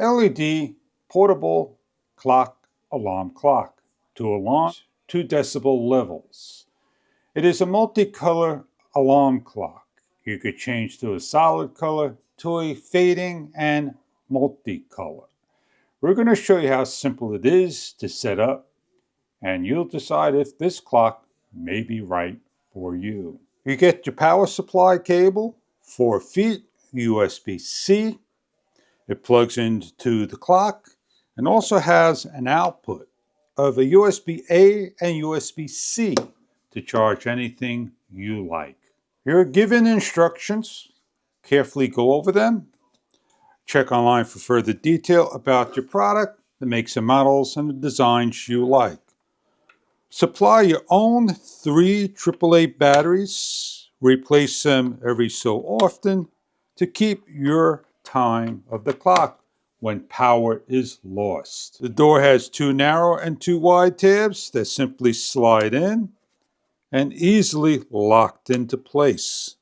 LED portable clock alarm clock. 2 alarms, 2 decibel levels. It is a multicolor alarm clock. You could change to a solid color, to a fading, and multicolor. We're going to show you how simple it is to set up, and you'll decide if this clock may be right for you. You get your power supply cable, 4 feet, USB-C. It plugs into the clock and also has an output of a USB-A and USB-C to charge anything you like. You're given instructions. Carefully go over them. Check online for further detail about your product, the makes and models, and the designs you like. Supply your own 3 AAA batteries. Replace them every so often to keep your time of the clock when power is lost. The door has 2 narrow and 2 wide tabs that simply slide in and easily locked into place.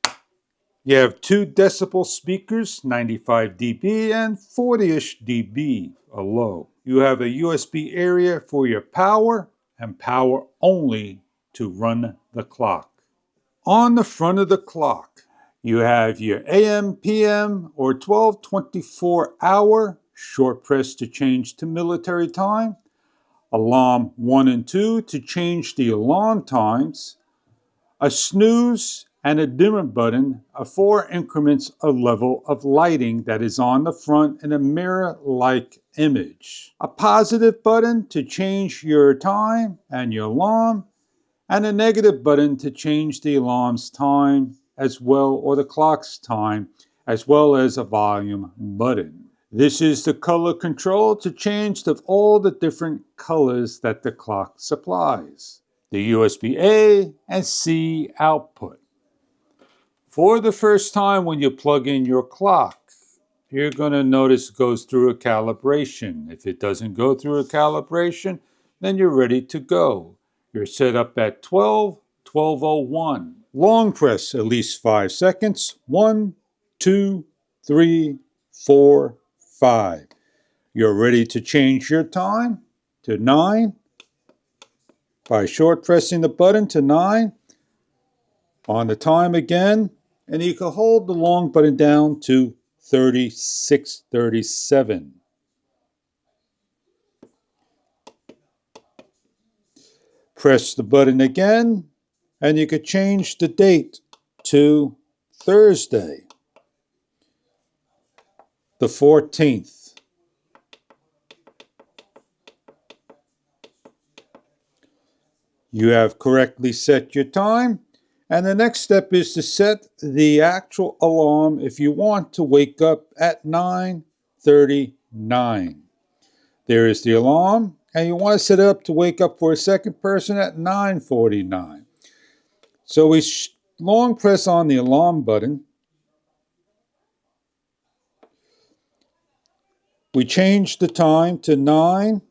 You have 2 decibel speakers, 95 dB and 40-ish dB a low. You have a USB area for your power and power only to run the clock. On the front of the clock, you have your AM, PM, or 12-24 hour short press to change to military time, alarm 1 and 2 to change the alarm times, a snooze, and a dimmer button are 4 increments of level of lighting that is on the front in a mirror-like image. A positive button to change your time and your alarm, and a negative button to change the alarm's time as well, or the clock's time, as well as a volume button. This is the color control to change to all the different colors that the clock supplies. The USB-A and C output. For the first time when you plug in your clock, you're going to notice it goes through a calibration. If it doesn't go through a calibration, then you're ready to go. You're set up at 12:01. Long press at least 5 seconds. 1, 2, 3, 4, 5. You're ready to change your time to 9 by short pressing the button to 9. On the time again, and you can hold the long button down to 36:37. Press the button again, and you could change the date to Thursday, the 14th. You have correctly set your time, and the next step is to set the actual alarm if you want to wake up at 9:39. There is the alarm, and you want to set it up to wake up for a second person at 9:49. So we long press on the alarm button. We change the time to 9.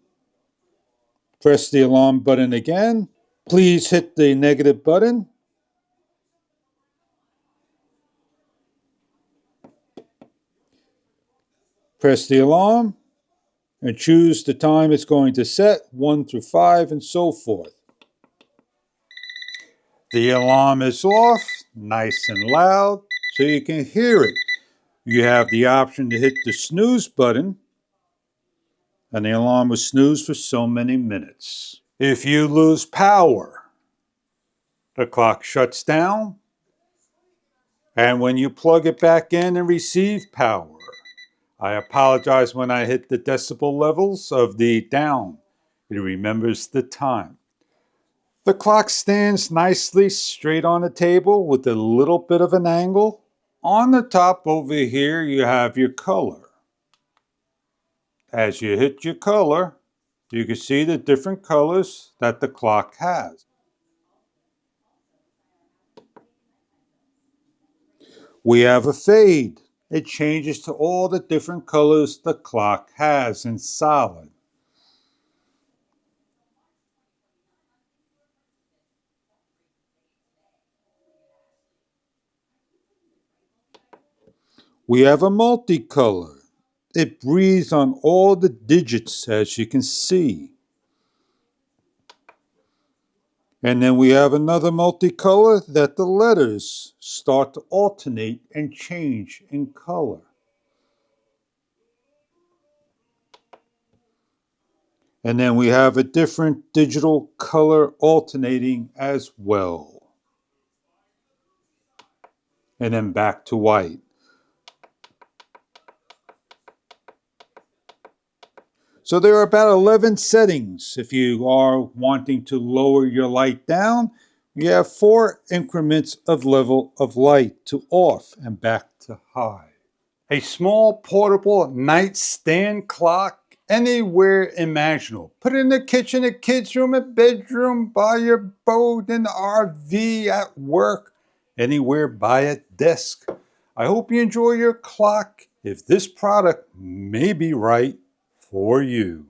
Press the alarm button again. Please hit the negative button. Press the alarm and choose the time it's going to set, 1 through 5 and so forth. The alarm is off, nice and loud, so you can hear it. You have the option to hit the snooze button, and the alarm will snooze for so many minutes. If you lose power, the clock shuts down, and when you plug it back in and receive power, I apologize when I hit the decibel levels of the down. It remembers the time. The clock stands nicely straight on the table with a little bit of an angle. On the top over here, you have your color. As you hit your color, you can see the different colors that the clock has. We have a fade. It changes to all the different colors the clock has in solid. We have a multicolor. it breathes on all the digits, as you can see. And then we have another multicolor that the letters start to alternate and change in color. And then we have a different digital color alternating as well. And then back to white. So there are about 11 settings. If you are wanting to lower your light down, you have 4 increments of level of light to off and back to high. A small portable nightstand clock anywhere imaginable. Put it in the kitchen, a kid's room, a bedroom, by your boat, in the RV, at work, anywhere by a desk. I hope you enjoy your clock. If this product may be right for you.